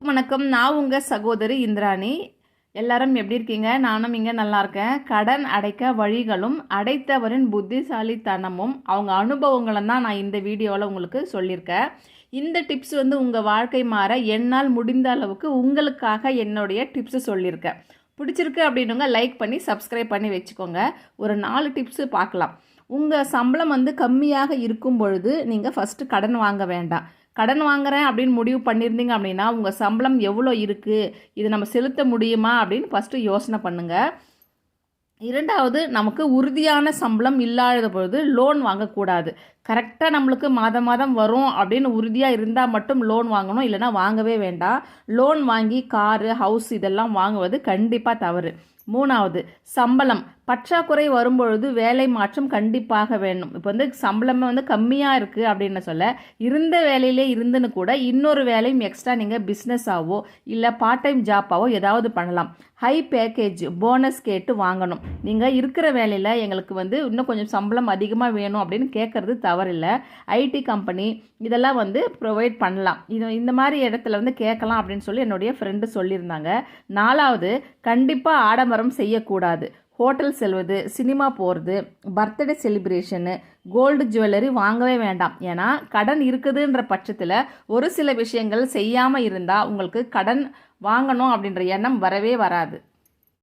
வணக்கம். நான் உங்கள் சகோதரி இந்திராணி. எல்லாரும் எப்படி இருக்கீங்க? நானும் இங்கே நல்லா இருக்கேன். கடன் அடைக்க வழிகளும் அடைத்தவரின் புத்திசாலித்தனமும் அவங்க அனுபவங்களும் தான் நான் இந்த வீடியோவில் உங்களுக்கு சொல்லியிருக்கேன். இந்த டிப்ஸ் உங்கள் வாழ்க்கை மாற என்னால் முடிந்த அளவுக்கு உங்களுக்காக என்னுடைய டிப்ஸு சொல்லியிருக்கேன். பிடிச்சிருக்கு அப்படின்னுங்க லைக் பண்ணி சப்ஸ்கிரைப் பண்ணி வச்சுக்கோங்க. ஒரு 4 டிப்ஸு பார்க்கலாம். உங்கள் சம்பளம் கம்மியாக இருக்கும் பொழுது நீங்கள் ஃபஸ்ட்டு கடன் வாங்க வேண்டாம். கடன் வாங்குறேன் அப்படின்னு முடிவு பண்ணியிருந்தீங்க அப்படின்னா உங்கள் சம்பளம் எவ்வளோ இருக்குது, இது நம்ம செலுத்த முடியுமா அப்படின்னு ஃபஸ்ட்டு யோசனை பண்ணுங்கள். இரண்டாவது, நமக்கு உறுதியான சம்பளம் இல்லாத பொழுது லோன் வாங்கக்கூடாது. கரெக்டாக நம்மளுக்கு மாதம் மாதம் வரும் அப்படின்னு உறுதியாக இருந்தால் மட்டும் லோன் வாங்கணும், இல்லைனா வாங்கவே வேண்டாம். லோன் வாங்கி காரு, ஹவுஸ் இதெல்லாம் வாங்குவது கண்டிப்பாக தவறு. மூணாவது, சம்பளம் பற்றாக்குறை வரும்பொழுது வேலை மாற்றம் கண்டிப்பாக வேணும். இப்போ சம்பளமே கம்மியாக இருக்குது அப்படின்னு சொல்ல, இருந்த வேலையிலே இருந்துன்னு கூட இன்னொரு வேலையும் எக்ஸ்ட்ரா நீங்கள் பிஸ்னஸாவோ இல்லை பார்ட் டைம் ஜாப்பாவோ ஏதாவது பண்ணலாம். ஹை பேக்கேஜ் போனஸ் கேட்டு வாங்கணும். நீங்கள் இருக்கிற வேலையில் எங்களுக்கு இன்னும் கொஞ்சம் சம்பளம் அதிகமாக வேணும் அப்படின்னு கேட்குறது தவறில்லை. ஐடி கம்பெனி இதெல்லாம் ப்ரொவைட் பண்ணலாம். இந்த மாதிரி இடத்துல கேட்கலாம் அப்படின்னு சொல்லி என்னுடைய ஃப்ரெண்டு சொல்லியிருந்தாங்க. நாலாவது, கண்டிப்பாக ஆடம்பரம் செய்யக்கூடாது. ஹோட்டல் செல்வது, சினிமா போகிறது, பர்த்டே செலிப்ரேஷனு, கோல்டு ஜுவல்லரி வாங்கவே வேண்டாம். ஏன்னா கடன் இருக்குதுன்ற பட்சத்தில் ஒரு சில விஷயங்கள் செய்யாமல் இருந்தால் உங்களுக்கு கடன் வாங்கணும் அப்படின்ற எண்ணம் வரவே வராது.